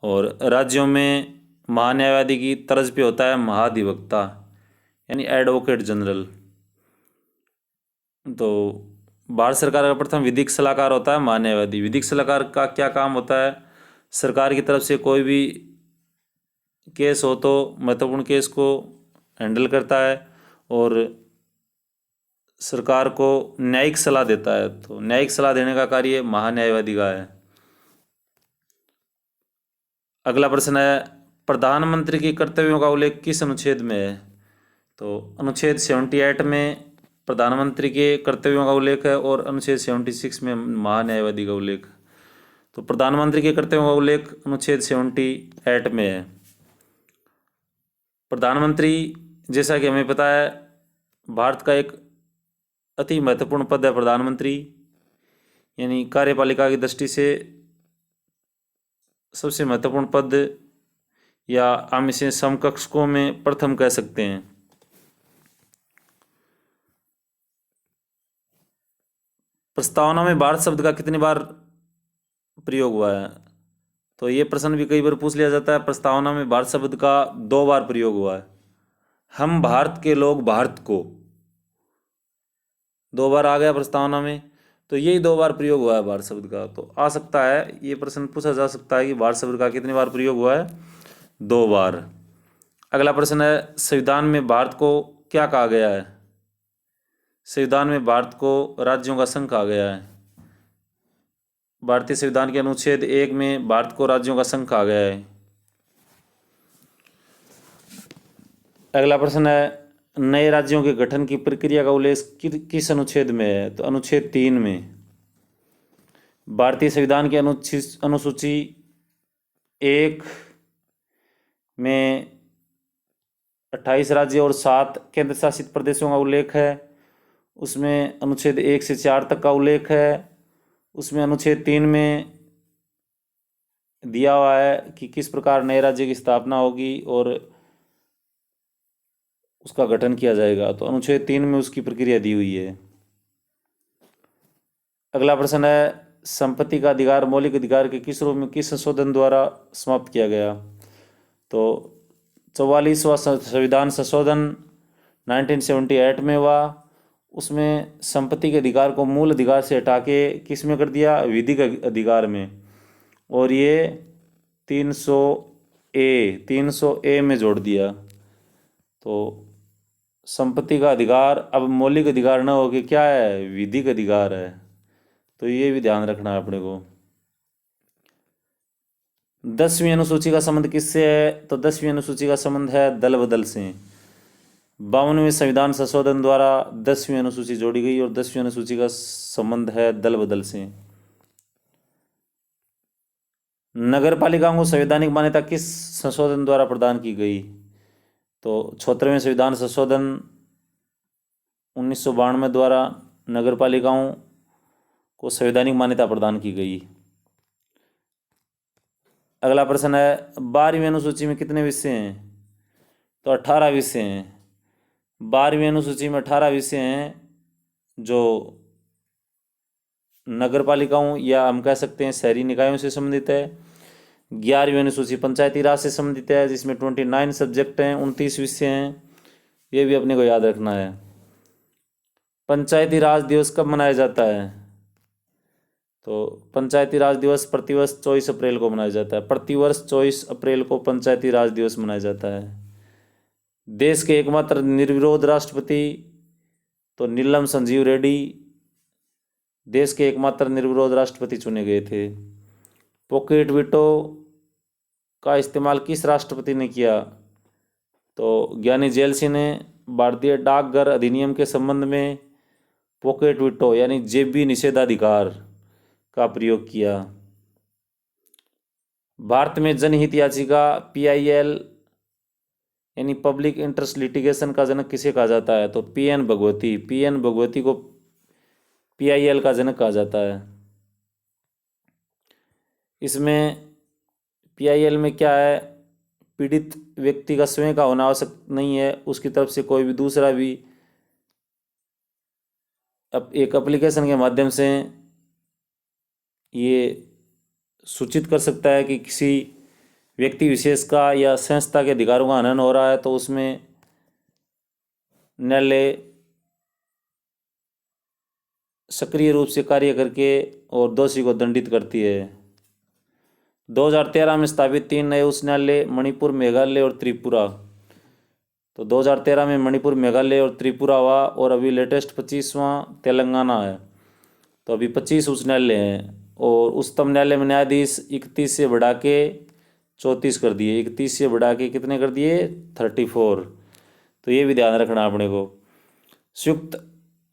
और राज्यों में महान्यायवादी की तर्ज पे होता है महाधिवक्ता यानी एडवोकेट जनरल। तो भारत सरकार का प्रथम विधिक सलाहकार होता है महान्यायवादी। विधिक सलाहकार का क्या काम होता है? सरकार की तरफ से कोई भी केस हो तो महत्वपूर्ण केस को हैंडल करता है और सरकार को न्यायिक सलाह देता है। तो न्यायिक सलाह देने का कार्य महान्यायवादी का है। अगला प्रश्न है, प्रधानमंत्री के कर्तव्यों का उल्लेख किस अनुच्छेद में है? तो अनुच्छेद 78 में प्रधानमंत्री के कर्तव्यों का उल्लेख है और अनुच्छेद 76 में महान्यायवादी का उल्लेख। तो प्रधानमंत्री के कर्तव्यों का उल्लेख अनुच्छेद 78 में है। प्रधानमंत्री, जैसा कि हमें पता है, भारत का एक अति महत्वपूर्ण पद है प्रधानमंत्री, यानी कार्यपालिका की दृष्टि से सबसे महत्वपूर्ण पद, या हम इसे समकक्षों में प्रथम कह सकते हैं। प्रस्तावना में भारत शब्द का कितनी बार प्रयोग हुआ है? तो ये प्रश्न भी कई बार पूछ लिया जाता है। प्रस्तावना में भारत शब्द का 2 बार प्रयोग हुआ है। हम भारत के लोग भारत को 2 बार आ गया प्रस्तावना में, तो यही 2 बार प्रयोग हुआ है भारत शब्द का। तो आ सकता है, ये प्रश्न पूछा जा सकता है कि भारत शब्द का कितनी बार प्रयोग हुआ है? 2 बार। अगला प्रश्न है, संविधान में भारत को क्या कहा गया है? संविधान में भारत को राज्यों का संघ कहा गया है। भारतीय संविधान के अनुच्छेद 1 में भारत को राज्यों का संघ कहा गया है। अगला प्रश्न है, नए राज्यों के गठन की प्रक्रिया का उल्लेख किस अनुच्छेद में है? तो अनुच्छेद 3 में। भारतीय संविधान की अनुसूची 1 में 28 राज्य और 7 केंद्र शासित प्रदेशों का उल्लेख है। उसमें अनुच्छेद 1 से 4 तक का उल्लेख है। उसमें अनुच्छेद 3 में दिया हुआ है कि किस प्रकार नए राज्य की स्थापना होगी और उसका गठन किया जाएगा। तो अनुच्छेद 3 में उसकी प्रक्रिया दी हुई है। अगला प्रश्न है, संपत्ति का अधिकार मौलिक अधिकार के किस रूप में किस संशोधन द्वारा समाप्त किया गया? तो 44वां संविधान संशोधन 1978 में हुआ। उसमें संपत्ति के अधिकार को मूल अधिकार से हटा के किस में कर दिया? विधिक अधिकार में। और ये 300A में जोड़ दिया। तो संपत्ति का अधिकार अब मौलिक अधिकार न होकर क्या है? विधिक अधिकार है। तो ये भी ध्यान रखना है अपने को। 10वीं अनुसूची का संबंध किससे है? तो 10वीं अनुसूची का संबंध है दल बदल से। 52वें संविधान संशोधन द्वारा 10वीं अनुसूची जोड़ी गई और 10वीं अनुसूची का संबंध है दल बदल से। नगर पालिकाओं को संवैधानिक मान्यता किस संशोधन द्वारा प्रदान की गई? तो 76वें संविधान संशोधन 1992 द्वारा नगर पालिकाओं को संवैधानिक मान्यता प्रदान की गई। अगला प्रश्न है, 12वीं अनुसूची में कितने विषय हैं? तो 18 विषय हैं। 12वीं अनुसूची में 18 विषय हैं जो नगर पालिकाओं या हम कह सकते हैं शहरी निकायों से संबंधित है। 11वीं अनुसूची पंचायती राज से संबंधित है जिसमें 29 सब्जेक्ट हैं, 29 विषय हैं। ये भी अपने को याद रखना है। पंचायती राज दिवस कब मनाया जाता है? तो पंचायती राज दिवस प्रतिवर्ष 24 अप्रैल को मनाया जाता है। प्रतिवर्ष 24 अप्रैल को पंचायती राज दिवस मनाया जाता है। देश के एकमात्र निर्विरोध राष्ट्रपति तो नीलम संजीव रेड्डी देश के एकमात्र निर्विरोध राष्ट्रपति चुने गए थे। पॉकेट वीटो का इस्तेमाल किस राष्ट्रपति ने किया? तो ज्ञानी जेल सिंह ने भारतीय डाकघर अधिनियम के संबंध में पॉकेट वीटो यानी जेबी निषेधाधिकार का प्रयोग किया। भारत में जनहित याचिका PIL यानी पब्लिक इंटरेस्ट लिटिगेशन का जनक किसे कहा जाता है? तो PN भगवती को PIL का जनक कहा जाता है। इसमें PIL में क्या है? पीड़ित व्यक्ति का स्वयं का होना आवश्यक नहीं है, उसकी तरफ से कोई भी दूसरा भी एक एप्लीकेशन के माध्यम से ये सूचित कर सकता है कि किसी व्यक्ति विशेष का या संस्था के अधिकारों का हनन हो रहा है तो उसमें न्यायालय सक्रिय रूप से कार्य करके और दोषी को दंडित करती है। 2013 में स्थापित 3 नए उच्च न्यायालय मणिपुर, मेघालय और त्रिपुरा। तो 2013 में मणिपुर, मेघालय और त्रिपुरा हुआ और अभी लेटेस्ट 25वां तेलंगाना है। तो अभी 25 उच्च न्यायालय हैं और उच्चतम न्यायालय में न्यायाधीश 31 से बढ़ा के 34 कर दिए। 31 से बढ़ा के कितने कर दिए? 34। तो ये भी ध्यान रखना अपने को। संयुक्त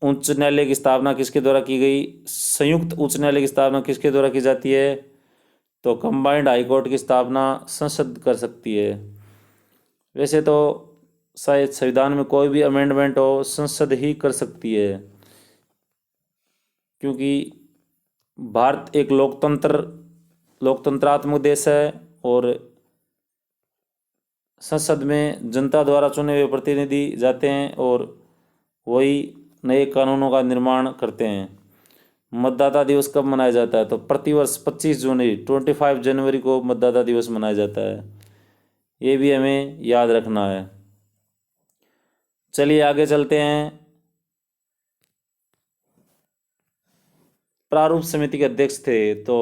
उच्च न्यायालय की स्थापना किसके द्वारा की गई? संयुक्त उच्च न्यायालय की स्थापना किसके द्वारा की जाती है? तो कंबाइंड हाई कोर्ट की स्थापना संसद कर सकती है। वैसे तो शायद संविधान में कोई भी अमेंडमेंट हो संसद ही कर सकती है, क्योंकि भारत एक लोकतंत्रात्मक देश है और संसद में जनता द्वारा चुने हुए प्रतिनिधि जाते हैं और वही नए कानूनों का निर्माण करते हैं। मतदाता दिवस कब मनाया जाता है? तो प्रतिवर्ष 25 जनवरी को मतदाता दिवस मनाया जाता है। ये भी हमें याद रखना है। चलिए आगे चलते हैं। प्रारूप समिति के अध्यक्ष थे तो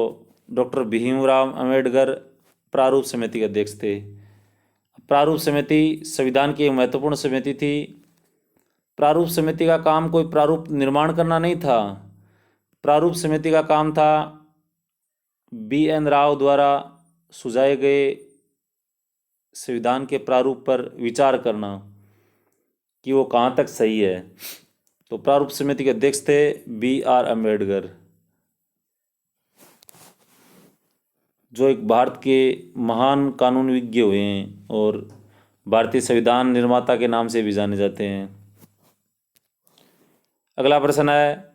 डॉक्टर भीमराव अंबेडकर प्रारूप समिति के अध्यक्ष थे। प्रारूप समिति संविधान की एक महत्वपूर्ण समिति थी। प्रारूप समिति का काम कोई प्रारूप निर्माण करना नहीं था। प्रारूप समिति का काम था BN राव द्वारा सुझाए गए संविधान के प्रारूप पर विचार करना कि वो कहाँ तक सही है। तो प्रारूप समिति के अध्यक्ष थे BR अम्बेडकर, जो एक भारत के महान कानून विज्ञ हुए हैं और भारतीय संविधान निर्माता के नाम से भी जाने जाते हैं। अगला प्रश्न है,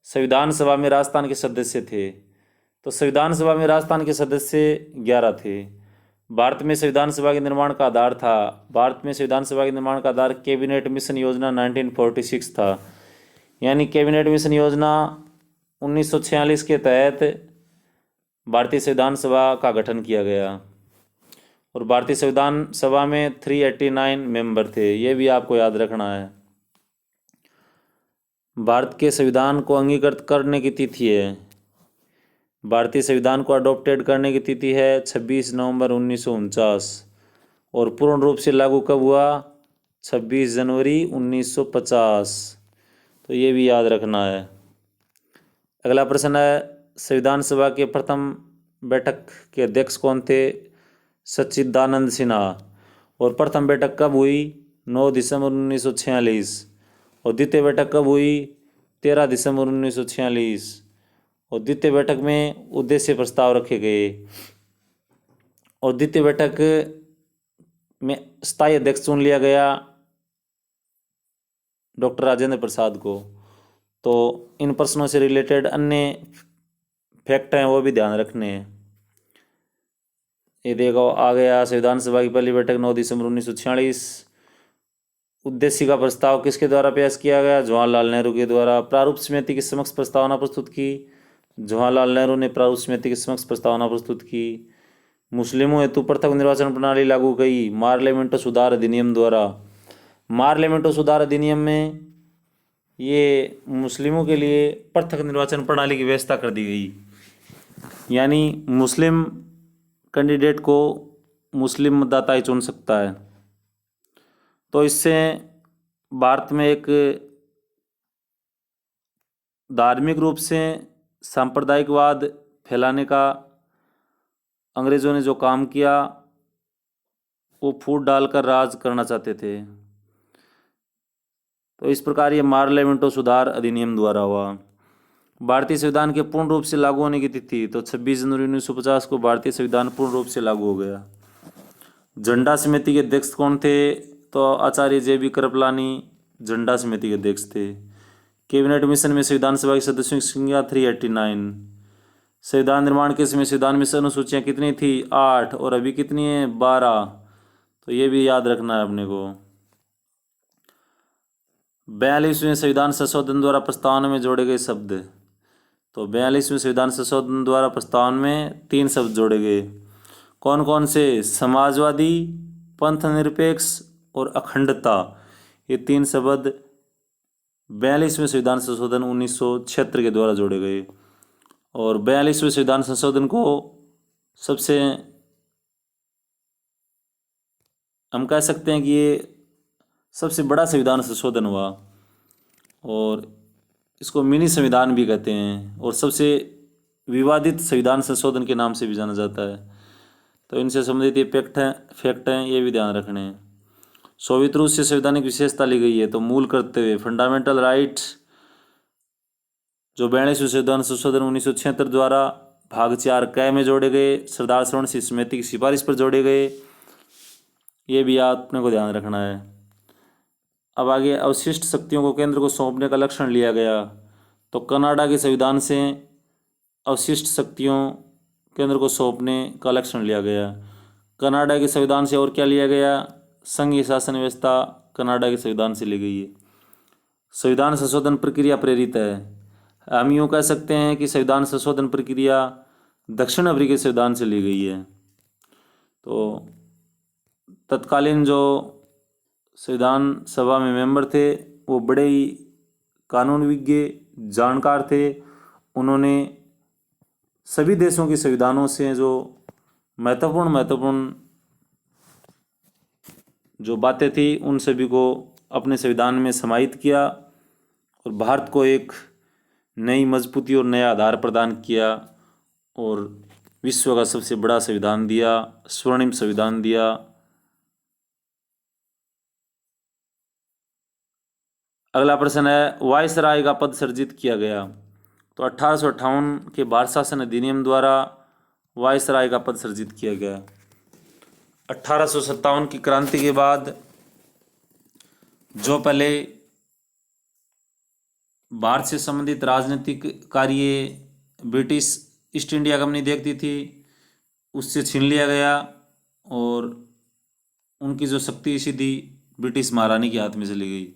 संविधान सभा में राजस्थान के सदस्य थे। तो संविधान सभा में राजस्थान के सदस्य 11 थे। भारत में संविधान सभा के निर्माण का आधार था। भारत में संविधान सभा के निर्माण का आधार कैबिनेट मिशन योजना 1946 था। यानी कैबिनेट मिशन योजना 1946 के तहत भारतीय संविधान सभा का गठन किया गया और भारतीय संविधान सभा में 389 मेंबर थे। ये भी आपको याद रखना है। भारत के संविधान को अंगीकृत करने की तिथि है, भारतीय संविधान को अडॉप्टेड करने की तिथि है 26 नवंबर 1949 और पूर्ण रूप से लागू कब हुआ? 26 जनवरी 1950। तो ये भी याद रखना है। अगला प्रश्न है, संविधान सभा के प्रथम बैठक के अध्यक्ष कौन थे? सच्चिदानंद सिन्हा। और प्रथम बैठक कब हुई? 9 दिसंबर 1946। और द्वितीय बैठक कब हुई? 13 दिसंबर 1946। और द्वितीय बैठक में उद्देश्य प्रस्ताव रखे गए और द्वितीय बैठक में स्थायी अध्यक्ष चुन लिया गया डॉक्टर राजेंद्र प्रसाद को। तो इन प्रश्नों से रिलेटेड अन्य फैक्ट हैं वो भी ध्यान रखने हैं। ये देखो आ गया, संविधान सभा की पहली बैठक 9 दिसंबर 1946। उद्देश्य का प्रस्ताव किसके द्वारा पेश किया गया? जवाहरलाल नेहरू के द्वारा। प्रारूप समिति के समक्ष प्रस्तावना प्रस्तुत की, जवाहरलाल नेहरू ने प्रारूप समिति के समक्ष प्रस्तावना प्रस्तुत की। मुस्लिमों हेतु पृथक निर्वाचन प्रणाली लागू की मार्लियामेंटो सुधार अधिनियम द्वारा। मार्लियामेंटो सुधार अधिनियम में ये मुस्लिमों के लिए पृथक निर्वाचन प्रणाली की व्यवस्था कर दी गई, यानी मुस्लिम कैंडिडेट को मुस्लिम मतदाता ही चुन सकता है। तो इससे भारत में एक धार्मिक रूप से सांप्रदायिकवाद फैलाने का अंग्रेज़ों ने जो काम किया वो फूट डालकर राज करना चाहते थे। तो इस प्रकार ये मार्लियामेंटो सुधार अधिनियम द्वारा हुआ। भारतीय संविधान के पूर्ण रूप से लागू होने की तिथि तो 26 जनवरी 1950 को भारतीय संविधान पूर्ण रूप से लागू हो गया। झंडा समिति के अध्यक्ष कौन थे? तो आचार्य JB कृपलानी झंडा समिति के अध्यक्ष थे। कैबिनेट मिशन में संविधान सभा के सदस्यों की संख्या 389। संविधान निर्माण के समय संविधान में अनुसूचियाँ कितनी थी? 8 और अभी कितनी है? 12। तो ये भी याद रखना है अपने को। 42वें संविधान संशोधन द्वारा प्रस्तावना में जोड़े गए शब्द। तो 42वें संविधान संशोधन द्वारा प्रस्तावना में 3 शब्द जोड़े गए। कौन कौन से? समाजवादी, पंथ निरपेक्ष और अखंडता, ये 3 शब्द 42वें संविधान संशोधन 1976 के द्वारा जोड़े गए। और 42वें संविधान संशोधन को सबसे, हम कह सकते हैं कि ये सबसे बड़ा संविधान संशोधन हुआ, और इसको मिनी संविधान भी कहते हैं, और सबसे विवादित संविधान संशोधन के नाम से भी जाना जाता है। तो इनसे संबंधित ये फैक्ट हैं, ये भी ध्यान रखने हैं। सोवियत रूस से संवैधानिक विशेषता ली गई है, तो मूल कर्तव्य, फंडामेंटल राइट, जो 42वें संविधान संशोधन 1976 द्वारा भाग 4 क में जोड़े गए, सरदार सवर्ण सिंह समिति की सिफारिश पर जोड़े गए, ये भी आपने को ध्यान रखना है। अब आगे अवशिष्ट शक्तियों को केंद्र को सौंपने का लक्षण लिया गया, तो कनाडा के संविधान से अवशिष्ट शक्तियों केंद्र को सौंपने का लक्षण लिया गया। कनाडा के संविधान से और क्या लिया गया? संघीय शासन व्यवस्था कनाडा के संविधान से ली गई है। संविधान संशोधन प्रक्रिया प्रेरित है, हम यूँ कह सकते हैं कि संविधान संशोधन प्रक्रिया दक्षिण अफ्रीकी संविधान से ली गई है। तो तत्कालीन जो संविधान सभा में मेंबर थे वो बड़े ही कानून विज्ञ, जानकार थे। उन्होंने सभी देशों के संविधानों से जो महत्वपूर्ण जो बातें थी उन सभी को अपने संविधान में समाहित किया, और भारत को एक नई मजबूती और नया आधार प्रदान किया, और विश्व का सबसे बड़ा संविधान दिया, स्वर्णिम संविधान दिया। अगला प्रश्न है, वायसराय का पद सृजित किया गया। तो 1858 के भारत शासन अधिनियम द्वारा वायसराय का पद सृजित किया गया। 1857 की क्रांति के बाद जो पहले भारत से संबंधित राजनीतिक कार्य ब्रिटिश ईस्ट इंडिया कंपनी देखती थी, उससे छीन लिया गया, और उनकी जो शक्ति सीधी ब्रिटिश महारानी के हाथ में चली गई,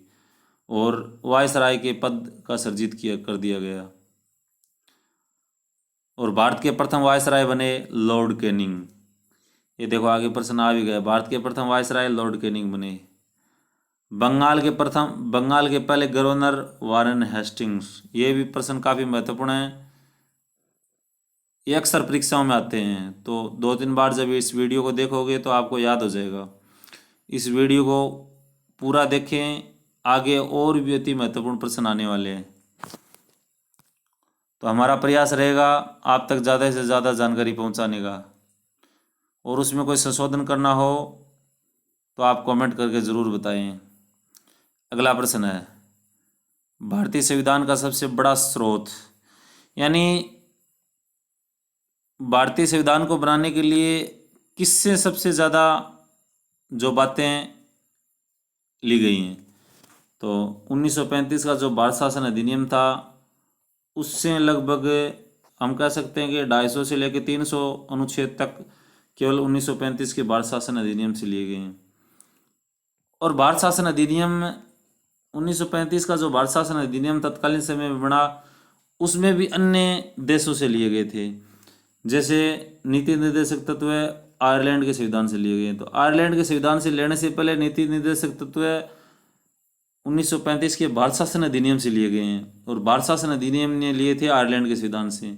और वायसराय के पद का सृजित कर दिया गया। और भारत के प्रथम वायसराय बने लॉर्ड कैनिंग। ये देखो आगे प्रश्न आ भी गया, भारत के प्रथम वायसराय लॉर्ड कैनिंग बने। बंगाल के पहले गवर्नर वारेन हेस्टिंग्स। ये भी प्रश्न काफ़ी महत्वपूर्ण है, ये अक्सर परीक्षाओं में आते हैं, तो 2-3 बार जब इस वीडियो को देखोगे तो आपको याद हो जाएगा। इस वीडियो को पूरा देखें, आगे और भी अति महत्वपूर्ण प्रश्न आने वाले हैं। तो हमारा प्रयास रहेगा आप तक ज़्यादा से ज़्यादा जानकारी पहुंचाने का, और उसमें कोई संशोधन करना हो तो आप कमेंट करके ज़रूर बताएं। अगला प्रश्न है, भारतीय संविधान का सबसे बड़ा स्रोत, यानी भारतीय संविधान को बनाने के लिए किससे सबसे ज़्यादा जो बातें ली गई हैं? तो 1935 का जो भारत शासन अधिनियम था उससे लगभग हम कह सकते हैं कि 250 से लेकर 300 अनुच्छेद तक केवल 1935 के भारत शासन अधिनियम से लिए गए हैं। और भारत शासन अधिनियम 1935 का जो भारत शासन अधिनियम तत्कालीन समय में बना, उसमें भी अन्य देशों से लिए गए थे। जैसे नीति निर्देशक तत्व आयरलैंड के संविधान से लिए गए, तो आयरलैंड के संविधान से लेने से पहले नीति निर्देशक तत्व 1935 के भारत शासन अधिनियम से लिए गए हैं, और भारत शासन अधिनियम ने लिए थे आयरलैंड के संविधान से।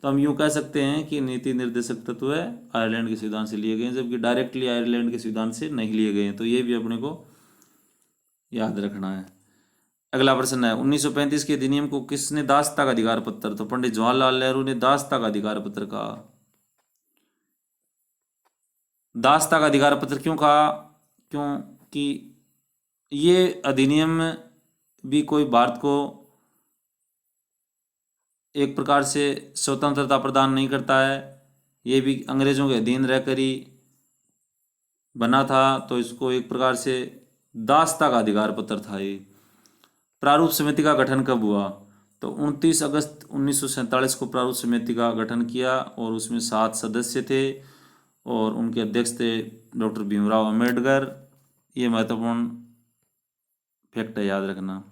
तो हम यूँ कह सकते हैं कि नीति निर्देशक तत्व आयरलैंड के संविधान से लिए गए हैं, जबकि डायरेक्टली आयरलैंड के संविधान से नहीं लिए गए हैं। तो ये भी अपने को याद रखना है। अगला प्रश्न है, 1935 के अधिनियम को किसने दासता का अधिकार पत्र? तो पंडित जवाहरलाल नेहरू ने दासता का अधिकार पत्र कहा। दासता का अधिकार पत्र क्यों कहा? क्योंकि ये अधिनियम भी कोई भारत को एक प्रकार से स्वतंत्रता प्रदान नहीं करता है, ये भी अंग्रेजों के अधीन रहकर ही बना था, तो इसको एक प्रकार से दासता का अधिकार पत्र था ये। प्रारूप समिति का गठन कब हुआ? तो 29 अगस्त 1947 को प्रारूप समिति का गठन किया, और उसमें 7 सदस्य थे, और उनके अध्यक्ष थे डॉक्टर भीमराव अंबेडकर। ये महत्वपूर्ण फैक्ट है, याद रखना।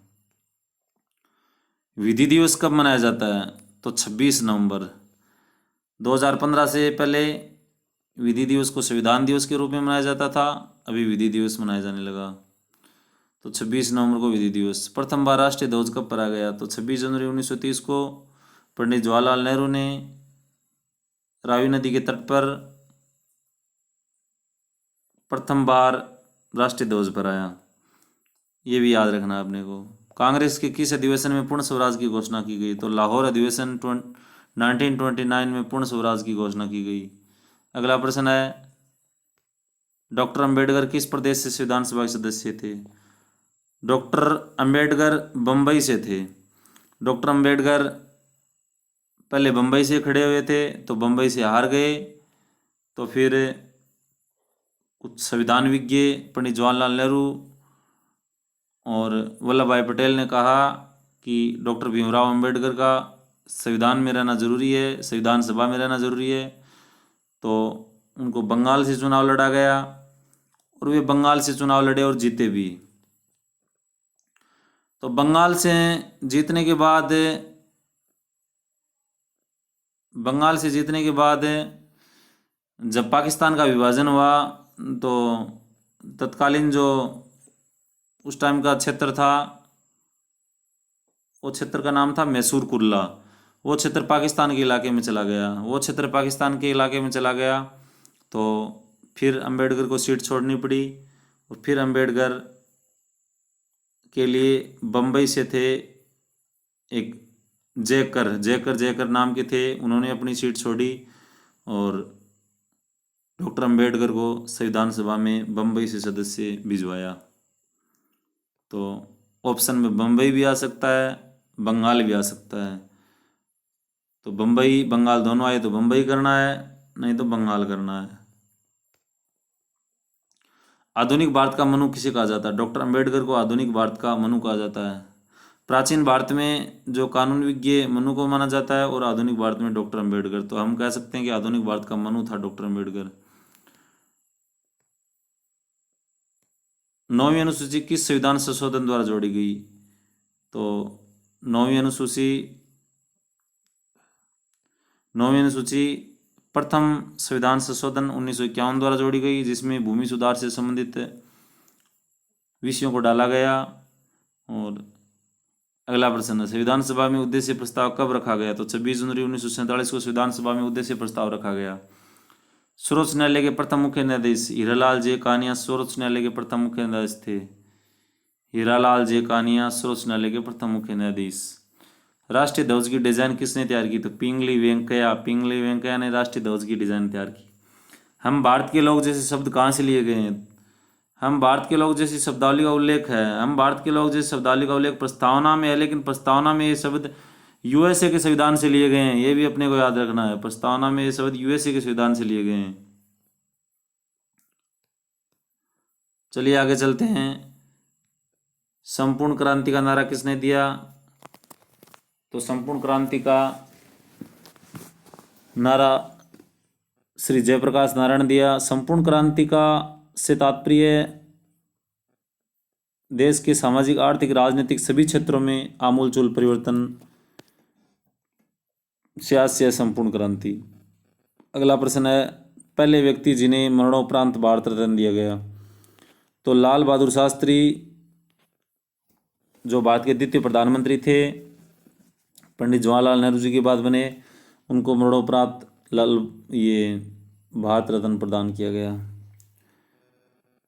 विधि दिवस कब मनाया जाता है? तो 26 नवंबर। 2015 से पहले विधि दिवस को संविधान दिवस के रूप में मनाया जाता था, अभी विधि दिवस मनाया जाने लगा। तो 26 नवंबर को विधि दिवस। प्रथम बार राष्ट्रीय ध्वज कब फहराया गया? तो 26 जनवरी 1930 को पंडित जवाहरलाल नेहरू ने रावी नदी के तट पर प्रथम बार राष्ट्रीय ध्वज फहराया। ये भी याद रखना है अपने को। कांग्रेस के किस अधिवेशन में पूर्ण स्वराज की घोषणा की गई? तो लाहौर अधिवेशन 1929 में पूर्ण स्वराज की घोषणा की गई। अगला प्रश्न है, डॉक्टर अंबेडकर किस प्रदेश से संविधान सभा के सदस्य थे? डॉक्टर अंबेडकर बम्बई से थे। डॉक्टर अंबेडकर पहले बम्बई से खड़े हुए थे, तो बम्बई से हार गए, तो फिर कुछ संविधान विज्ञ पंडित जवाहरलाल नेहरू और वल्लभ भाई पटेल ने कहा कि डॉक्टर भीमराव अंबेडकर का संविधान में रहना जरूरी है, संविधान सभा में रहना जरूरी है। तो उनको बंगाल से चुनाव लड़ा गया और वे बंगाल से चुनाव लड़े और जीते भी। तो बंगाल से जीतने के बाद जब पाकिस्तान का विभाजन हुआ, तो तत्कालीन जो उस टाइम का क्षेत्र था, वो क्षेत्र का नाम था मैसूर कुर्ला। वो क्षेत्र पाकिस्तान के इलाके में चला गया। तो फिर अंबेडकर को सीट छोड़नी पड़ी और फिर अंबेडकर के लिए बम्बई से थे एक जयकर नाम के थे, उन्होंने अपनी सीट छोड़ी और डॉक्टर अंबेडकर को संविधान सभा में बम्बई से सदस्य भिजवाया। तो ऑप्शन में बम्बई भी आ सकता है, बंगाल भी आ सकता है। तो बम्बई बंगाल दोनों आए तो बम्बई करना है, नहीं तो बंगाल करना है। आधुनिक भारत का मनु किसे कहा जाता है? डॉक्टर अंबेडकर को आधुनिक भारत का मनु कहा जाता है। प्राचीन भारत में जो कानून विज्ञ मनु को माना जाता है और आधुनिक भारत में डॉक्टर अंबेडकर। तो हम कह सकते हैं कि आधुनिक भारत का मनु था डॉक्टर अंबेडकर। 9वीं अनुसूची किस संविधान संशोधन द्वारा जोड़ी गई? तो 9वीं अनुसूची प्रथम संविधान संशोधन 1951 द्वारा जोड़ी गई, जिसमें भूमि सुधार से संबंधित विषयों को डाला गया। और अगला प्रश्न है, संविधान सभा में उद्देश्य प्रस्ताव कब रखा गया? तो 26 जनवरी 1947 को संविधान सभा में उद्देश्य प्रस्ताव रखा गया। सर्वोच्च न्यायालय के प्रथम मुख्य न्यायाधीश हीरालाल जे कानिया सर्वोच्च न्यायालय के प्रथम मुख्य न्यायाधीश थे। हीरालाल जे कानिया सर्वोच्च न्यायालय के प्रथम मुख्य न्यायाधीश। राष्ट्रीय ध्वज की डिजाइन किसने तैयार की? तो पिंगली वेंकैया ने राष्ट्रीय ध्वज की डिजाइन तैयार की। हम भारत के लोग जैसे शब्द कहाँ से लिए गए हैं? हम भारत के लोग जैसी शब्दावली का उल्लेख है, हम भारत के लोग जैसी शब्दावली का उल्लेख प्रस्तावना में है, लेकिन प्रस्तावना में ये शब्द यूएसए के संविधान से लिए गए हैं, ये भी अपने को याद रखना है। प्रस्तावना में ये शब्द यूएसए के संविधान से लिए गए हैं। चलिए आगे चलते हैं। संपूर्ण क्रांति का नारा किसने दिया? तो संपूर्ण क्रांति का नारा श्री जयप्रकाश नारायण ने दिया। संपूर्ण क्रांति का से तात्पर्य देश के सामाजिक, आर्थिक, राजनीतिक सभी क्षेत्रों में आमूलचूल परिवर्तन से संपूर्ण क्रांति। अगला प्रश्न है, पहले व्यक्ति जिन्हें मरणोपरांत भारत रत्न दिया गया? तो लाल बहादुर शास्त्री जो भारत के द्वितीय प्रधानमंत्री थे, पंडित जवाहरलाल नेहरू जी के बाद बने, उनको मरणोपरांत भारत रत्न प्रदान किया गया।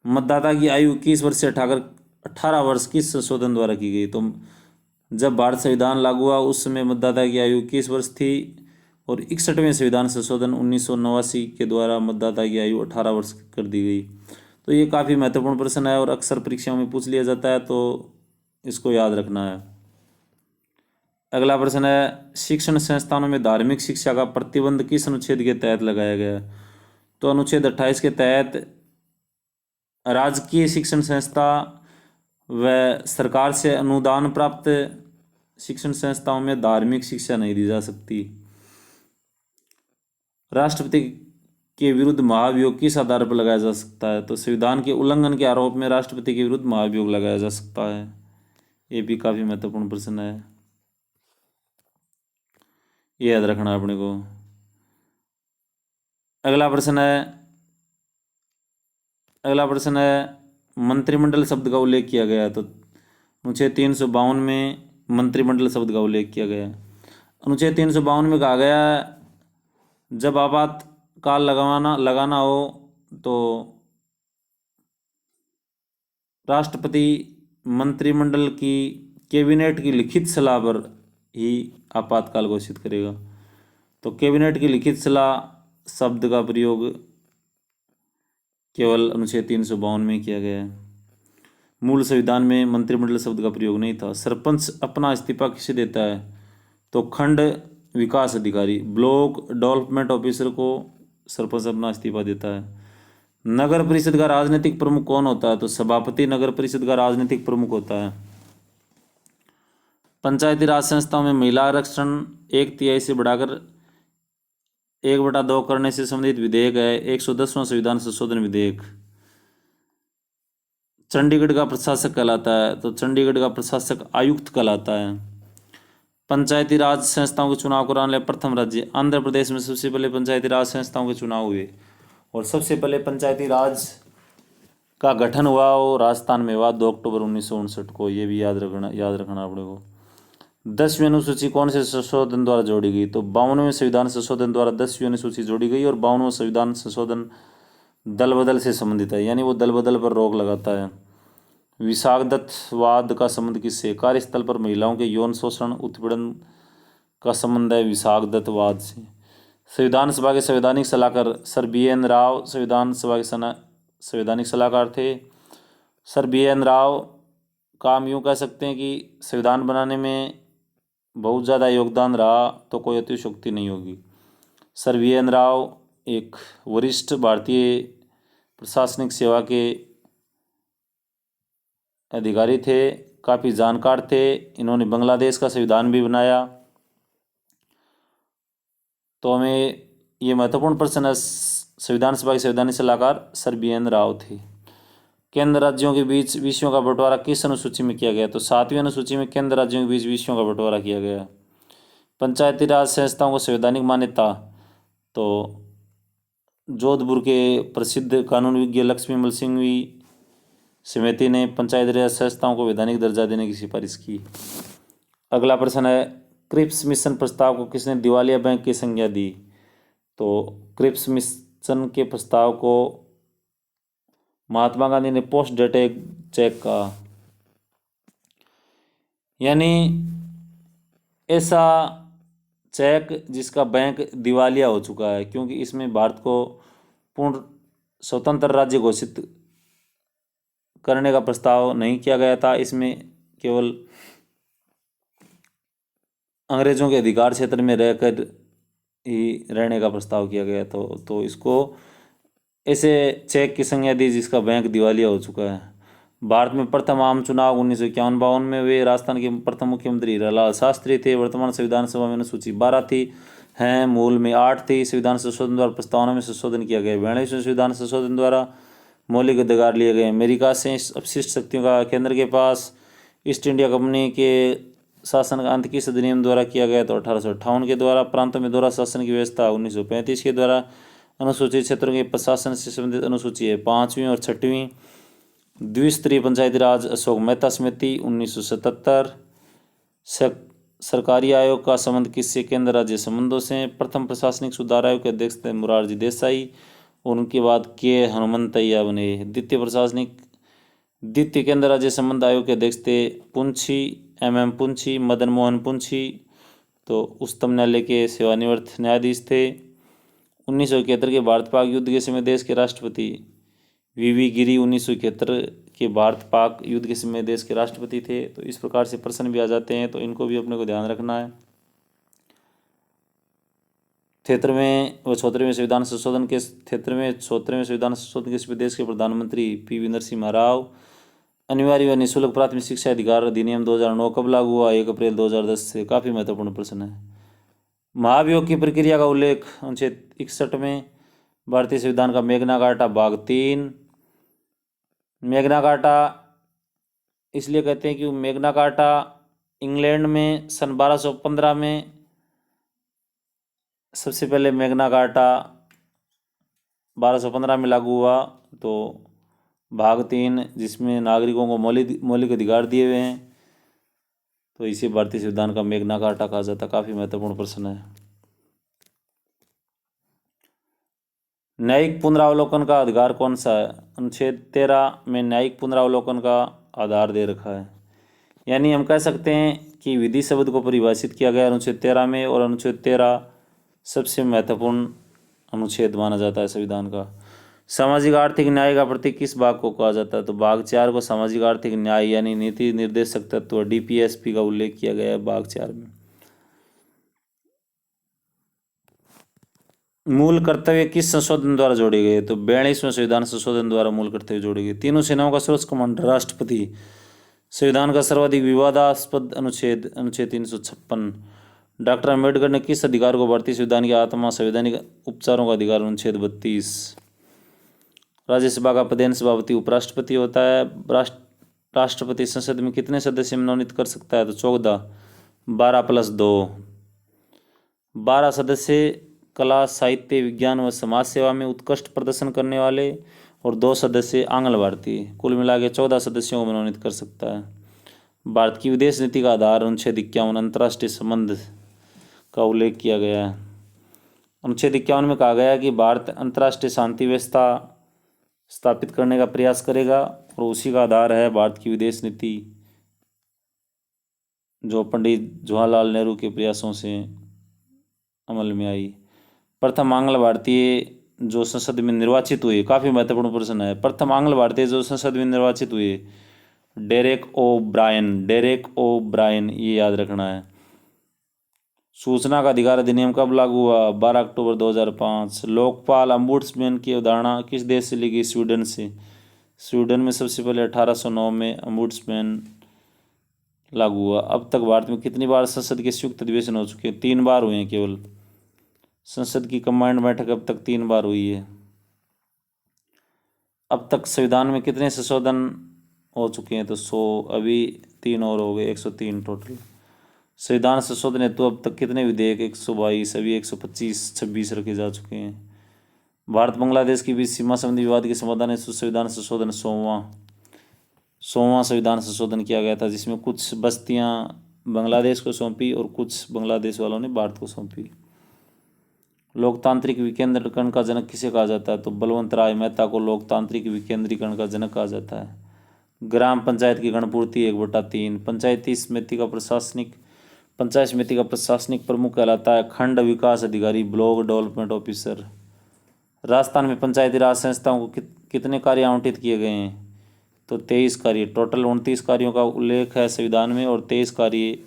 मतदाता की आयु 21 वर्ष से 18 वर्ष किस संशोधन द्वारा की गई? तो जब भारत संविधान लागू हुआ उस समय मतदाता की आयु 21 वर्ष थी और 61वें संविधान संशोधन 1989 के द्वारा मतदाता की आयु 18 वर्ष कर दी गई। तो ये काफ़ी महत्वपूर्ण प्रश्न है और अक्सर परीक्षाओं में पूछ लिया जाता है, तो इसको याद रखना है। अगला प्रश्न है, शिक्षण संस्थानों में धार्मिक शिक्षा का प्रतिबंध किस अनुच्छेद के तहत लगाया गया? तो अनुच्छेद 28 के तहत राजकीय शिक्षण संस्था व सरकार से अनुदान प्राप्त शिक्षण संस्थाओं में धार्मिक शिक्षा नहीं दी जा सकती। राष्ट्रपति के विरुद्ध महाभियोग किस आधार पर लगाया जा सकता है? तो संविधान के उल्लंघन के आरोप में राष्ट्रपति के विरुद्ध महाभियोग लगाया जा सकता है। ये भी काफी महत्वपूर्ण प्रश्न है, ये याद रखना है अपने को। अगला प्रश्न है मंत्रिमंडल शब्द का उल्लेख किया गया है। तो अनुच्छेद 352 में मंत्रिमंडल शब्द का उल्लेख किया गया है। अनुच्छेद 352 में कहा गया है जब आपातकाल लगाना हो तो राष्ट्रपति मंत्रिमंडल की कैबिनेट की लिखित सलाह पर ही आपातकाल घोषित करेगा। तो कैबिनेट की लिखित सलाह शब्द का प्रयोग केवल अनुच्छेद 352 में किया गया है। मूल संविधान में मंत्रिमंडल शब्द का प्रयोग नहीं था। सरपंच अपना इस्तीफा किसे देता है? तो खंड विकास अधिकारी, ब्लॉक डेवलपमेंट ऑफिसर को सरपंच अपना इस्तीफा देता है। नगर परिषद का राजनीतिक प्रमुख कौन होता है? तो सभापति नगर परिषद का राजनीतिक प्रमुख होता है। पंचायती राज संस्थाओं में महिला आरक्षण 1/3 से बढ़ाकर 1/2 करने से संबंधित विधेयक है 110वां संविधान संशोधन विधेयक। चंडीगढ़ का प्रशासक कहलाता है? तो चंडीगढ़ का प्रशासक आयुक्त कहलाता है। पंचायती राज संस्थाओं के चुनाव कराने वाले प्रथम राज्य आंध्र प्रदेश में सबसे पहले पंचायती राज संस्थाओं के चुनाव हुए और सबसे पहले पंचायती राज का गठन हुआ वो राजस्थान में हुआ 2 अक्टूबर 1959 को। ये भी याद रखना अपने को। 10वीं अनुसूची कौन से संशोधन द्वारा जोड़ी गई? तो 52वें संविधान संशोधन द्वारा 10वीं अनुसूची जोड़ी गई और 52वां संविधान संशोधन दल बदल से संबंधित है, यानी वो दल बदल पर रोक लगाता है। विषाक्तवाद का संबंध किससे? कार्यस्थल पर महिलाओं के यौन शोषण उत्पीड़न का संबंध है विषाक्तवाद से। संविधान सभा के संवैधानिक सलाहकार सर BN राव संविधान सभा के संवैधानिक सलाहकार थे। सर BN राव का हम यूँ कह सकते हैं कि संविधान बनाने में बहुत ज़्यादा योगदान रहा तो कोई अतिशयोक्ति नहीं होगी। सर BN राव एक वरिष्ठ भारतीय प्रशासनिक सेवा के अधिकारी थे, काफ़ी जानकार थे। इन्होंने बांग्लादेश का संविधान भी बनाया। तो हमें ये महत्वपूर्ण प्रश्न है, संविधान सभा के संवैधानिक सलाहकार सर BN राव थे। केंद्र राज्यों के बीच विषयों का बंटवारा किस अनुसूची में किया गया? तो 7वीं अनुसूची में केंद्र राज्यों के बीच विषयों का बंटवारा किया गया। पंचायती राज संस्थाओं को संवैधानिक मान्यता, तो जोधपुर के प्रसिद्ध कानून विज्ञ लक्ष्मीमल सिंघवी समिति ने पंचायती राज संस्थाओं को वैधानिक दर्जा देने की सिफारिश की। अगला प्रश्न है क्रिप्स मिशन प्रस्ताव को किसने दिवालिया बैंक की संज्ञा दी? तो क्रिप्स मिशन के प्रस्ताव को महात्मा गांधी ने पोस्ट डेटेड चेक कहा, यानी ऐसा चेक जिसका बैंक दिवालिया हो चुका है, क्योंकि इसमें भारत को पूर्ण स्वतंत्र राज्य घोषित करने का प्रस्ताव नहीं किया गया था। इसमें केवल अंग्रेजों के अधिकार क्षेत्र में रहकर ही रहने का प्रस्ताव किया गया। तो इसको ऐसे चेक की संज्ञा दी जिसका बैंक दिवालिया हो चुका है। भारत में प्रथम आम चुनाव 1951-52 में हुए। राजस्थान के प्रथम मुख्यमंत्री हीरालाल शास्त्री थे। वर्तमान संविधान सभा में अनुसूची 12 थी, हैं मूल में 8 थी। संविधान संशोधन द्वारा प्रस्तावना में संशोधन किया गया। 42वें संविधान संशोधन द्वारा मौलिक अधिकार लिए गए। अमेरिका से अपशिष्ट शक्तियों का केंद्र के पास ईस्ट इंडिया कंपनी के शासन का अंत किस अधिनियम द्वारा किया गया? तो 1858 के द्वारा। प्रांतों में दोहरा शासन की व्यवस्था 1935 के द्वारा। अनुसूचित क्षेत्रों के प्रशासन से संबंधित अनुसूची है 5वीं और 6वीं। द्विस्तरीय पंचायती राज अशोक मेहता समिति 1977। सरकारी आयोग का संबंध किससे? केंद्र राज्य संबंधों से। प्रथम प्रशासनिक सुधार आयोग के अध्यक्ष थे मोरारजी देसाई, उनके बाद के हनुमंतैया बने। द्वितीय केंद्र राज्य संबंध आयोग के अध्यक्ष थे पुंछी, MM पुंछी, मदन मोहन पुंछी, तो उच्चतम न्यायालय के सेवानिवृत्त न्यायाधीश थे। 1971 के भारत पाक युद्ध के समय देश के राष्ट्रपति VV गिरी 1971 के भारत पाक युद्ध के समय देश के राष्ट्रपति थे। तो इस प्रकार से प्रश्न भी आ जाते हैं, तो इनको भी अपने को ध्यान रखना है। 73वें व 74वें संविधान संशोधन के 73वें संविधान संशोधन के समय देश के प्रधानमंत्री PV नरसिम्हा राव। अनिवार्य व निःशुल्क प्राथमिक शिक्षा अधिकार अधिनियम 2009 कब लागू हुआ? 1 अप्रैल 2010 से। काफ़ी महत्वपूर्ण प्रश्न है। महाभियोग की प्रक्रिया का उल्लेख अनुच्छेद 61 में। भारतीय संविधान का मेग्ना कार्टा भाग 3। मेग्ना कार्टा इसलिए कहते हैं कि मेग्ना कार्टा इंग्लैंड में सन 1215 में सबसे पहले मेग्ना कार्टा 1215 में लागू हुआ। तो भाग 3 जिसमें नागरिकों को मौलिक अधिकार दिए हुए हैं, तो इसे भारतीय संविधान का मेग्ना कार्टा कहा जाता है। काफी महत्वपूर्ण प्रश्न है। न्यायिक पुनरावलोकन का अधिकार कौन सा है? अनुच्छेद 13 में न्यायिक पुनरावलोकन का आधार दे रखा है। यानी हम कह सकते हैं कि विधि शब्द को परिभाषित किया गया अनुच्छेद 13 में, और अनुच्छेद 13 सबसे महत्वपूर्ण अनुच्छेद माना जाता है संविधान का। सामाजिक आर्थिक न्याय का प्रतीक किस भाग को कहा जाता है? तो भाग 4 को सामाजिक आर्थिक न्याय यानी नीति निर्देशक तत्व DPSP का उल्लेख किया गया है भाग 4 में। मूल कर्तव्य किस संशोधन द्वारा जोड़े गए? तो 42वें संविधान संशोधन द्वारा मूल कर्तव्य जोड़े गए। तीनों सेनाओं का सर्वोच्च कमांडर राष्ट्रपति। संविधान का सर्वाधिक विवादास्पद अनुच्छेद 356। डॉक्टर अम्बेडकर ने किस अधिकार को भारतीय संविधान की आत्मा संवैधानिक उपचारों का अधिकार? अनुच्छेद 32। राज्यसभा का प्रधान सभापति उपराष्ट्रपति होता है। राष्ट्रपति संसद में कितने सदस्य मनोनीत कर सकता है? तो 14। 12 + 2। 12 सदस्य कला, साहित्य, विज्ञान व समाज सेवा में उत्कृष्ट प्रदर्शन करने वाले, और 2 सदस्य आंग्ल भारतीय। कुल मिला के 14 सदस्यों को मनोनीत कर सकता है। भारत की विदेश नीति का आधार अनुच्छेद 51 अंतर्राष्ट्रीय संबंध का उल्लेख किया गया है। अनुच्छेद 51 में कहा गया है कि भारत अंतर्राष्ट्रीय शांति व्यवस्था स्थापित करने का प्रयास करेगा, और उसी का आधार है भारत की विदेश नीति, जो पंडित जवाहरलाल नेहरू के प्रयासों से अमल में आई। प्रथम आंग्ल भारतीय जो संसद में निर्वाचित हुए, काफी महत्वपूर्ण प्रश्न है। प्रथम आंग्ल भारतीय जो संसद में निर्वाचित हुए, डेरेक ओ ब्रायन, ये याद रखना है। सूचना का अधिकार अधिनियम कब लागू हुआ? 12 अक्टूबर 2005। लोकपाल अम्बुड्समैन की अवधारणा किस देश से ली गई? स्वीडन से। स्वीडन में सबसे पहले 1809 में अम्बुड्समैन लागू हुआ। अब तक भारत में कितनी बार संसद के संयुक्त अधिवेशन हो चुके हैं? 3 बार हुए हैं केवल। संसद की कंबाइंड बैठक अब तक 3 बार हुई है। अब तक संविधान में कितने संशोधन हो चुके हैं? तो 100, अभी 3 और हो गए, 103 टोटल। संविधान संशोधन हेतु अब तक कितने विधेयक? 122, अभी 125-26 रखे जा चुके हैं। भारत बांग्लादेश के बीच सीमा संबंधी विवाद के समाधान हेतु संविधान संशोधन 100वां संविधान संशोधन किया गया था, जिसमें कुछ बस्तियां बांग्लादेश को सौंपी और कुछ बांग्लादेश वालों ने भारत को सौंपी। लोकतांत्रिक विकेंद्रीकरण का जनक किसे कहा जाता है? तो बलवंत राय मेहता को लोकतांत्रिक विकेंद्रीकरण का जनक कहा जाता है। ग्राम पंचायत की गणपूर्ति 1/3। पंचायत समिति का प्रशासनिक प्रमुख कहलाता है खंड विकास अधिकारी, ब्लॉक डेवलपमेंट ऑफिसर। राजस्थान में पंचायती राज संस्थाओं को कितने कार्य आवंटित किए गए हैं? तो 23 कार्य। टोटल 29 कार्यों का उल्लेख है संविधान में, और 23 कार्य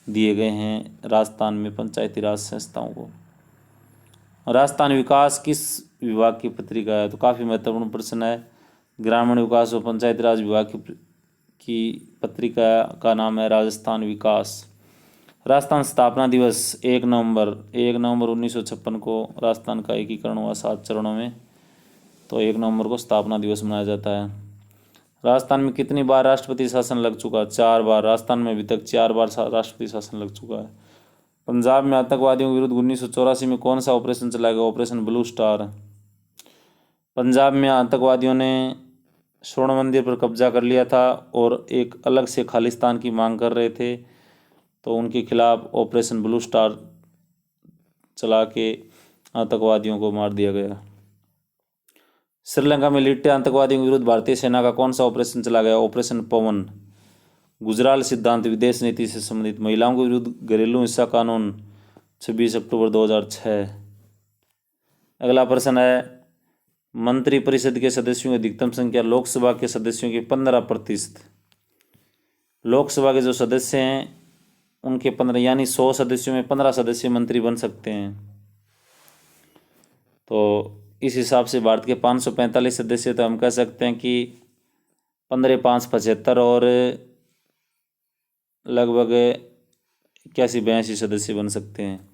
दिए गए हैं राजस्थान में पंचायती राज संस्थाओं को। राजस्थान विकास किस विभाग की पत्रिका है? तो काफ़ी महत्वपूर्ण प्रश्न है। ग्रामीण विकास और पंचायती राज विभाग की पत्रिका का नाम है राजस्थान विकास। राजस्थान स्थापना दिवस 1 नवंबर 1956 को राजस्थान का एकीकरण हुआ 7 चरणों में, तो 1 नवंबर को स्थापना दिवस मनाया जाता है। राजस्थान में कितनी बार राष्ट्रपति शासन लग चुका? 4 बार। राजस्थान में अभी तक 4 बार राष्ट्रपति शासन लग चुका है। पंजाब में आतंकवादियों के विरुद्ध 1984 में कौन सा ऑपरेशन चलाया गया? Operation blue star. पंजाब में आतंकवादियों ने स्वर्ण मंदिर पर कब्जा कर लिया था और एक अलग से खालिस्तान की मांग कर रहे थे, तो उनके खिलाफ ऑपरेशन ब्लू स्टार चला के आतंकवादियों को मार दिया गया। श्रीलंका में लिट्टे आतंकवादियों के विरुद्ध भारतीय सेना का कौन सा ऑपरेशन चला गया? ऑपरेशन पवन। गुजराल सिद्धांत विदेश नीति से संबंधित। महिलाओं के विरुद्ध घरेलू हिंसा कानून 26 अक्टूबर 2006। अगला प्रश्न है, मंत्रिपरिषद के सदस्यों की अधिकतम संख्या लोकसभा के सदस्यों की 15%। लोकसभा के जो सदस्य हैं उनके 15, यानी 100 सदस्यों में 15 सदस्य मंत्री बन सकते हैं। तो इस हिसाब से भारत के 545 सदस्य, तो हम कह सकते हैं कि 15 5 75 और लगभग 81-82 सदस्य बन सकते हैं।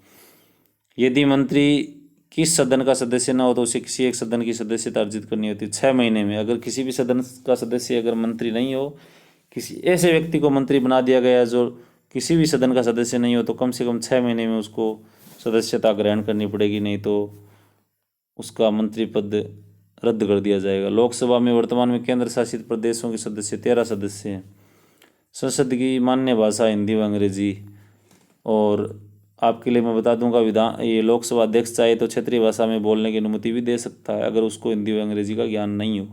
यदि मंत्री किस सदन का सदस्य न हो तो उसे किसी एक सदन की सदस्यता अर्जित करनी होती है 6 महीने में। अगर किसी भी सदन का सदस्य अगर मंत्री नहीं हो, किसी ऐसे व्यक्ति को मंत्री बना दिया गया जो किसी भी सदन का सदस्य नहीं हो, तो कम से कम 6 महीने में उसको सदस्यता ग्रहण करनी पड़ेगी, नहीं तो उसका मंत्री पद रद्द कर दिया जाएगा। लोकसभा में वर्तमान में केंद्र शासित प्रदेशों के सदस्य 13 सदस्य हैं। संसद की मान्य भाषा हिंदी व अंग्रेजी। और आपके लिए मैं बता दूंगा, विधान ये लोकसभा अध्यक्ष चाहे तो क्षेत्रीय भाषा में बोलने की अनुमति भी दे सकता है अगर उसको हिंदी व अंग्रेजी का ज्ञान नहीं हो।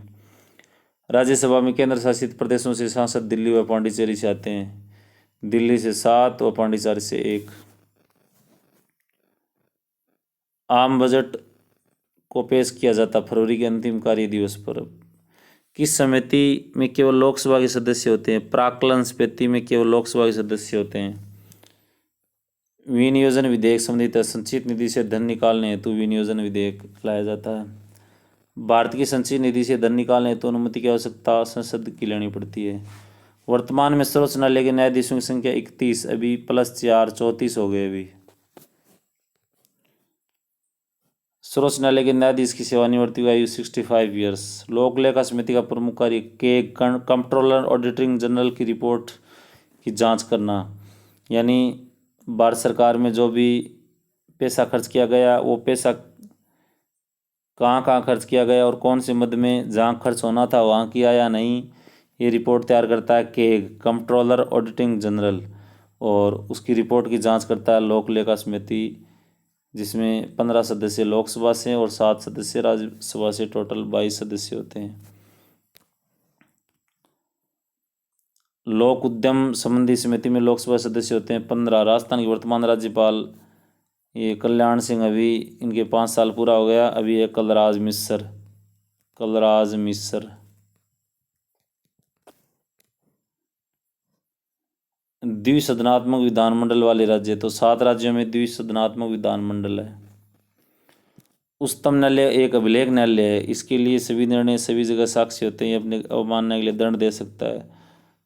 राज्यसभा में केंद्र शासित प्रदेशों से सांसद दिल्ली व पांडिचेरी से आते हैं। दिल्ली से 7 व पांडिचेरी से 1। आम बजट को पेश किया जाता फरवरी के अंतिम कार्य दिवस पर। किस समिति में केवल लोकसभा के सदस्य होते हैं? प्राक्कलन समिति में केवल लोकसभा के सदस्य होते हैं। विनियोजन विधेयक संबंधित संचित निधि से धन निकालने हेतु विनियोजन विधेयक लाया जाता है। भारत की संचित निधि से धन निकालने हेतु अनुमति की आवश्यकता संसद की लेनी पड़ती है। वर्तमान में सर्वोच्च न्यायालय के न्यायाधीशों की संख्या 31, अभी +4 34 हो गए। अभी सर्वोच्च न्यायालय के न्यायाधीश की सेवानिवृत्ति की आयु 65 ईयर्स। लोक लेखा समिति का प्रमुख कार्य के कंट्रोलर ऑडिटिंग जनरल की रिपोर्ट की जांच करना, यानी भारत सरकार में जो भी पैसा खर्च किया गया वो पैसा कहाँ कहाँ खर्च किया गया और कौन से मद में जहाँ खर्च होना था वहाँ किया या नहीं, ये रिपोर्ट तैयार करता है के कंट्रोलर ऑडिटिंग जनरल। और उसकी रिपोर्ट की जांच करता है लोक लेखा समिति, जिसमें 15 सदस्य लोकसभा से और 7 सदस्य राज्यसभा से, टोटल 22 सदस्य होते हैं। लोक उद्यम संबंधी समिति में लोकसभा सदस्य होते हैं 15। राजस्थान के वर्तमान राज्यपाल ये कल्याण सिंह, अभी इनके 5 साल पूरा हो गया। अभी है कलराज मिश्र। द्विसदनात्मक विधानमंडल वाले राज्य, तो 7 राज्यों में द्विसदनात्मक विधानमंडल है। उच्चतम न्यायालय एक अभिलेख न्यायालय है। इसके लिए सभी निर्णय सभी जगह साक्षी होते हैं। अपने अवमानना के लिए दंड दे सकता है।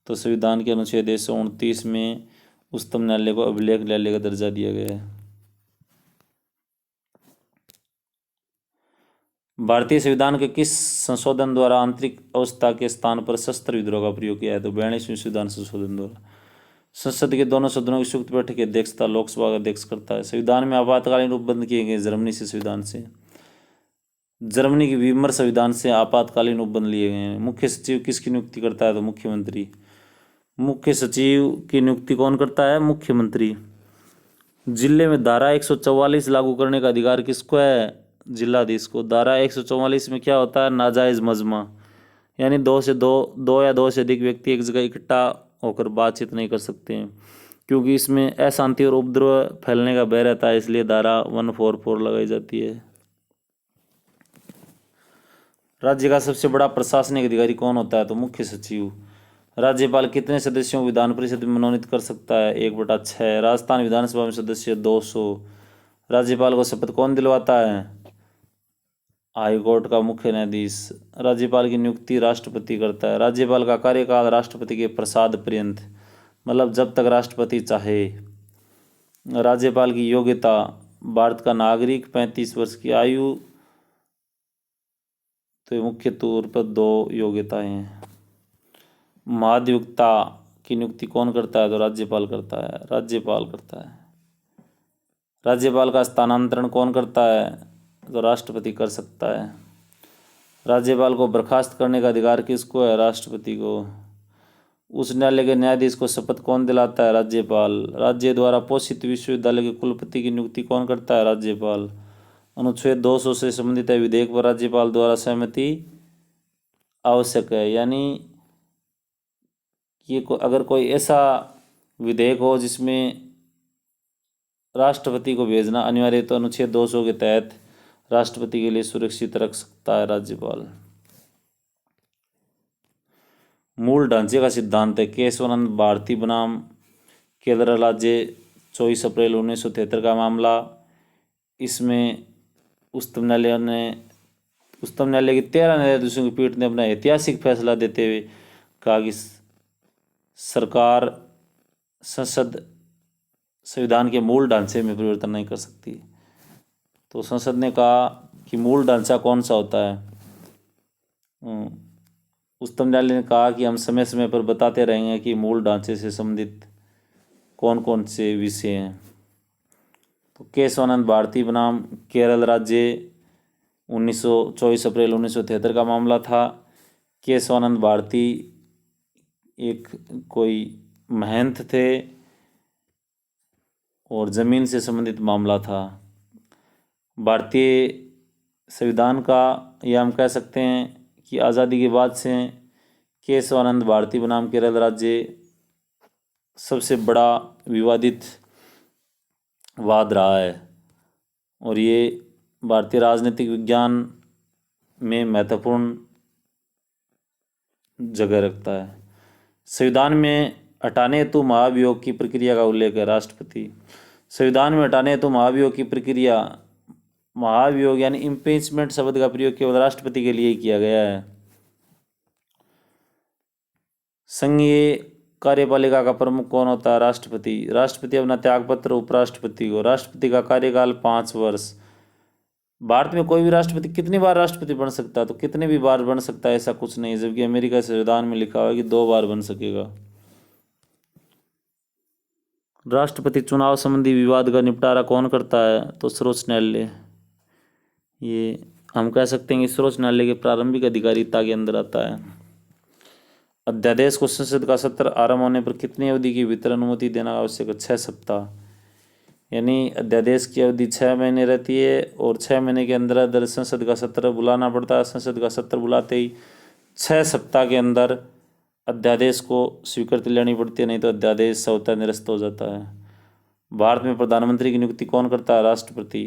तो संविधान के अनुच्छेद 129 में उच्चतम न्यायालय को अभिलेख न्यायालय का दर्जा दिया गया है। भारतीय संविधान के किस संशोधन द्वारा आंतरिक अवस्था के स्थान पर शस्त्र विद्रोह का प्रयोग किया है? तो 42वें संविधान संशोधन द्वारा। संसद के दोनों सदनों की संयुक्त बैठक की अध्यक्षता लोकसभा का अध्यक्ष करता है। संविधान में आपातकालीन रूप बंद किए गए जर्मनी से संविधान से। जर्मनी की वीमर संविधान से आपातकालीन उपबंध लिए गए हैं। मुख्य सचिव किसकी नियुक्ति करता है? तो मुख्यमंत्री। मुख्य सचिव की नियुक्ति कौन करता है? मुख्यमंत्री। जिले में धारा 144 लागू करने का अधिकार किसको है? जिलाधीश को। धारा 144 में क्या होता है? नाजायज मजमा, यानी दो या दो से अधिक व्यक्ति एक जगह इकट्ठा होकर बातचीत नहीं कर सकते हैं, क्योंकि इसमें अशांति और उपद्रव फैलने का भय रहता है, इसलिए धारा 144 लगाई जाती है। राज्य का सबसे बड़ा प्रशासनिक अधिकारी कौन होता है? तो मुख्य सचिव। राज्यपाल कितने सदस्यों को विधान परिषद में मनोनीत कर सकता है? 1/6। राजस्थान विधानसभा में सदस्य 200। राज्यपाल को शपथ कौन दिलवाता है? हाईकोर्ट का मुख्य न्यायाधीश। राज्यपाल की नियुक्ति राष्ट्रपति करता है। राज्यपाल का कार्यकाल राष्ट्रपति के प्रसाद पर्यंत, मतलब जब तक राष्ट्रपति चाहे। राज्यपाल की योग्यता, भारत का नागरिक, 35 वर्ष की आयु। तो मुख्य तौर पर 2 योग्यताएं हैं। महाधिवक्ता की नियुक्ति कौन करता है? तो राज्यपाल करता है। राज्यपाल का स्थानांतरण कौन करता है? तो राष्ट्रपति कर सकता है। राज्यपाल को बर्खास्त करने का अधिकार किसको है? राष्ट्रपति को। उस न्यायालय के न्यायाधीश को शपथ कौन दिलाता है? राज्यपाल। राज्य द्वारा पोषित विश्वविद्यालय के कुलपति की नियुक्ति कौन करता है? राज्यपाल। अनुच्छेद 200 से संबंधित विधेयक पर राज्यपाल द्वारा सहमति आवश्यक है, यानी ये अगर कोई ऐसा विधेयक हो जिसमें राष्ट्रपति को भेजना अनिवार्य है, तो अनुच्छेद 200 के तहत राष्ट्रपति के लिए सुरक्षित रख सकता है राज्यपाल। मूल ढांचे का सिद्धांत है। केशवानंद भारती बनाम केरल राज्य, 24 अप्रैल 1973 का मामला। इसमें उच्चतम न्यायालय की 13 न्यायाधीशों की पीठ ने अपना ऐतिहासिक फैसला देते हुए कहा कि सरकार संसद संविधान के मूल ढांचे में परिवर्तन नहीं कर सकती। तो संसद ने कहा कि मूल ढांचा कौन सा होता है? उच्चतम न्यायालय ने कहा कि हम समय समय पर बताते रहेंगे कि मूल ढांचे से संबंधित कौन कौन से विषय हैं। तो केशवानंद भारती बनाम केरल राज्य 24 अप्रैल 1973 का मामला था। केशवानंद भारती एक कोई महंत थे और ज़मीन से संबंधित मामला था। भारतीय संविधान का, या हम कह सकते हैं कि आज़ादी के बाद से केशवानंद भारती बनाम केरल राज्य सबसे बड़ा विवादित वाद रहा है और ये भारतीय राजनीतिक विज्ञान में महत्वपूर्ण जगह रखता है। संविधान में हटाने हेतु महाभियोग की प्रक्रिया का उल्लेख है। राष्ट्रपति संविधान में हटाने हेतु महाभियोग की प्रक्रिया, महाभियोग यानी इम्पीचमेंट शब्द का प्रयोग केवल राष्ट्रपति के लिए ही किया गया है। संघीय कार्यपालिका का प्रमुख कौन होता है? राष्ट्रपति। राष्ट्रपति अपना त्यागपत्र उपराष्ट्रपति को। राष्ट्रपति का कार्यकाल 5 वर्ष। भारत में कोई भी राष्ट्रपति कितनी बार राष्ट्रपति बन सकता है? तो कितने भी बार बन सकता है, ऐसा कुछ नहीं, जबकि अमेरिका संविधान में लिखा हुआ है कि 2 बार बन सकेगा। राष्ट्रपति चुनाव संबंधी विवाद का निपटारा कौन करता है? तो सर्वोच्च न्यायालय। ये हम कह सकते हैं कि सर्वोच्च न्यायालय के प्रारंभिक अधिकारिता के अंदर आता है। अध्यादेश को संसद का सत्र आरंभ होने पर कितनी अवधि की भीतर अनुमति देना आवश्यक है? 6 सप्ताह। यानी अध्यादेश की अवधि 6 महीने रहती है और 6 महीने के अंदर अंदर संसद का सत्र बुलाना पड़ता है। संसद का सत्र बुलाते ही 6 सप्ताह के अंदर अध्यादेश को स्वीकृति लेनी पड़ती है, नहीं तो अध्यादेश स्वतः निरस्त हो जाता है। भारत में प्रधानमंत्री की नियुक्ति कौन करता है? राष्ट्रपति।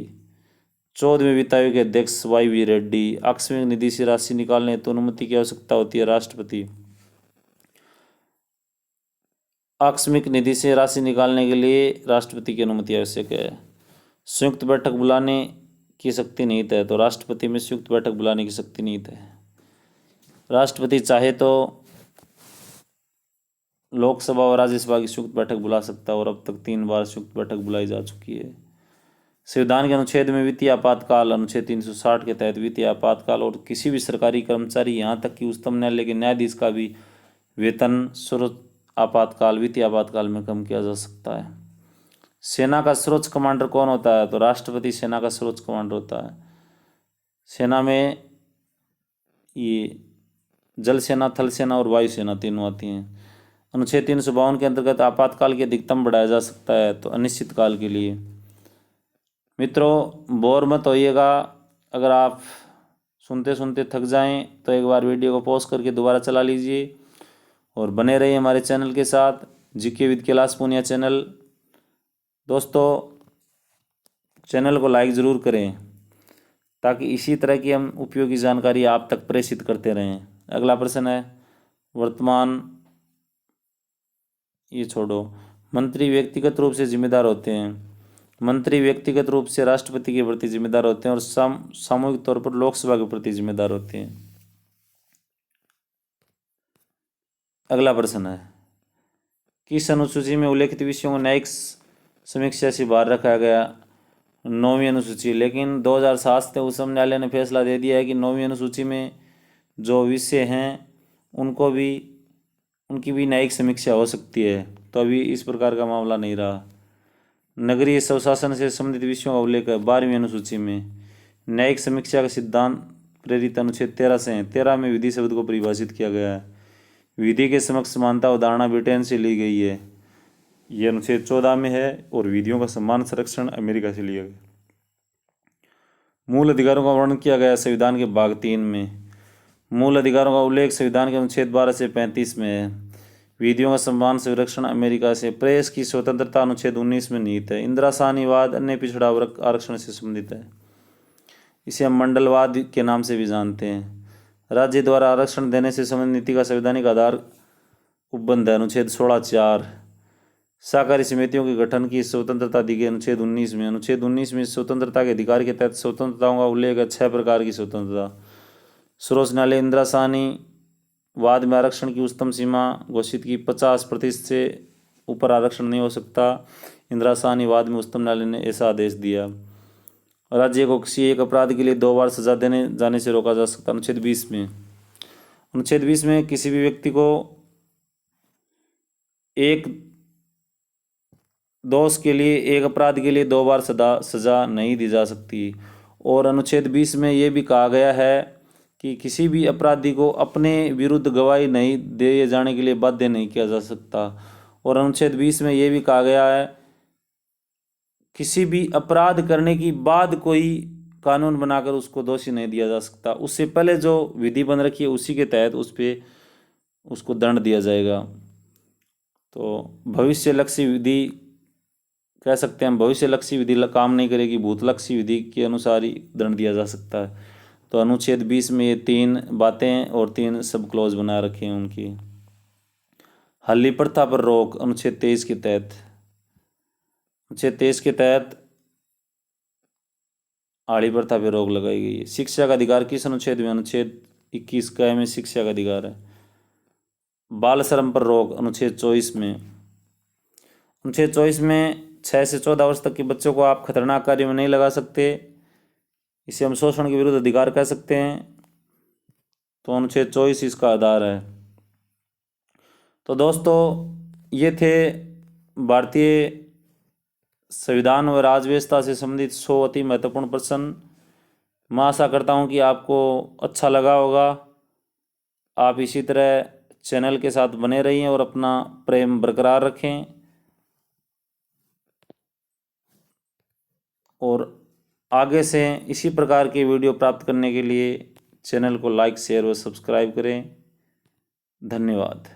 14वें वित्त आयोग के अध्यक्ष YV रेड्डी। आकस्मिक निधि से राशि निकालने हेतु अनुमति की आवश्यकता होती है? राष्ट्रपति। आकस्मिक निधि से राशि निकालने के लिए राष्ट्रपति की अनुमति आवश्यक है। संयुक्त बैठक बुलाने की शक्ति निहित है, तो राष्ट्रपति में संयुक्त बैठक बुलाने की शक्ति निहित है। राष्ट्रपति चाहे तो लोकसभा और राज्यसभा की संयुक्त बैठक बुला सकता है और अब तक 3 बार संयुक्त बैठक बुलाई जा चुकी है। संविधान के अनुच्छेद में वित्तीय आपातकाल, अनुच्छेद 360 के तहत वित्तीय आपातकाल और किसी भी सरकारी कर्मचारी, यहाँ तक कि उच्चतम न्यायालय के न्यायाधीश का भी वेतन सर्वोच्च आपातकाल, वित्तीय आपातकाल में कम किया जा सकता है। सेना का सर्वोच्च कमांडर कौन होता है? तो राष्ट्रपति सेना का सर्वोच्च कमांडर होता है। सेना में ये जल सेना, थल सेना और वायु सेना तीनों आती हैं। अनुच्छेद 352 के अंतर्गत आपातकाल की अधिकतम बढ़ाया जा सकता है, तो अनिश्चित काल के लिए। मित्रों, बोर मत होइएगा। अगर आप सुनते सुनते थक जाएं तो एक बार वीडियो को पॉज करके दोबारा चला लीजिए और बने रहिए हमारे चैनल के साथ, GK with Kailash Punia channel. दोस्तों, चैनल को लाइक ज़रूर करें ताकि इसी तरह की हम उपयोगी जानकारी आप तक प्रेषित करते रहें। अगला प्रश्न है, वर्तमान, ये छोड़ो, मंत्री व्यक्तिगत रूप से जिम्मेदार होते हैं। मंत्री व्यक्तिगत रूप से राष्ट्रपति के प्रति जिम्मेदार होते हैं और सामूहिक तौर पर लोकसभा के प्रति जिम्मेदार होते हैं। अगला प्रश्न है, किस अनुसूची में उल्लेखित विषयों को न्यायिक समीक्षा से बाहर रखा गया? 9वीं अनुसूची। लेकिन 2007 से उच्चतम न्यायालय ने फैसला दे दिया है कि 9वीं अनुसूची में जो विषय हैं उनकी भी न्यायिक समीक्षा हो सकती है, तो अभी इस प्रकार का मामला नहीं रहा। नगरीय स्वशासन से संबंधित विषयों का उल्लेख है 12वीं अनुसूची में। न्यायिक समीक्षा का सिद्धांत प्रेरित अनुच्छेद 13 से है। 13 में विधि शब्द को परिभाषित किया गया है। विधि के समक्ष समानता अवधारणा ब्रिटेन से ली गई है, यह अनुच्छेद 14 में है। और विधियों का समान संरक्षण अमेरिका से लिया गया। मूल अधिकारों का वर्णन किया गया संविधान के भाग 3 में। मूल अधिकारों का उल्लेख संविधान के अनुच्छेद 12 से 35 में है। विधियों का समान संरक्षण अमेरिका से। प्रेस की स्वतंत्रता अनुच्छेद 19 में निहित है। इंदिरा साहनीवाद अन्य पिछड़ा वर्ग आरक्षण से संबंधित है, इसे हम मंडलवाद के नाम से भी जानते हैं। राज्य द्वारा आरक्षण देने से संबंधित नीति का संवैधानिक आधार उपबंध है, अनुच्छेद 16(4). सहकारी समितियों के गठन की स्वतंत्रता दी गई अनुच्छेद 19 में। अनुच्छेद 19 में स्वतंत्रता के अधिकार के तहत स्वतंत्रताओं का उल्लेख है 6 प्रकार की स्वतंत्रता। सर्वोच्च न्यायालय इंदिरा साहनीवाद में आरक्षण की उच्चतम सीमा घोषित की 50% से ऊपर आरक्षण नहीं हो सकता। इंदिरा साहनीवाद में उच्चतम न्यायालय ने ऐसा आदेश दिया। राज्य को किसी एक अपराध के लिए 2 बार सजा देने जाने से रोका जा सकता। अनुच्छेद 20 में। अनुच्छेद 20 में किसी भी व्यक्ति को एक दोष के लिए, एक अपराध के लिए 2 बार सजा नहीं दी जा सकती। और अनुच्छेद 20 में ये भी कहा गया है कि किसी भी अपराधी को अपने विरुद्ध गवाही नहीं दिए जाने के लिए बाध्य नहीं किया जा सकता। और अनुच्छेद 20 में ये भी कहा गया है किसी भी अपराध करने की बाद कोई कानून बनाकर उसको दोषी नहीं दिया जा सकता, उससे पहले जो विधि बन रखी है उसी के तहत उस पर उसको दंड दिया जाएगा। तो भविष्य लक्षी विधि कह सकते हैं हम, भविष्य लक्षी विधि काम नहीं करेगी, भूत लक्षी विधि के अनुसार ही दंड दिया जा सकता है। तो अनुच्छेद 20 में ये 3 बातें और 3 सब क्लॉज बना रखे हैं उनकी। हल्ली प्रथा पर रोक अनुच्छेद 23 के तहत, अनुच्छेद 23 के तहत आड़ी प्रथा पर रोक लगाई गई है। शिक्षा का अधिकार किस अनुच्छेद में? अनुच्छेद 21 का में शिक्षा का अधिकार है। बाल श्रम पर रोक अनुच्छेद 24 में, अनुच्छेद 24 में 6 से 14 वर्ष तक के बच्चों को आप खतरनाक कार्य में नहीं लगा सकते, इसे हम शोषण के विरुद्ध अधिकार कह सकते हैं। तो अनुच्छेद 24 इसका आधार है। तो दोस्तों ये थे भारतीय संविधान व राज्य व्यवस्था से संबंधित 100 अति महत्वपूर्ण प्रश्न। मैं आशा करता हूँ कि आपको अच्छा लगा होगा। आप इसी तरह चैनल के साथ बने रहिए और अपना प्रेम बरकरार रखें। और आगे से इसी प्रकार की वीडियो प्राप्त करने के लिए चैनल को लाइक, शेयर व सब्सक्राइब करें। धन्यवाद।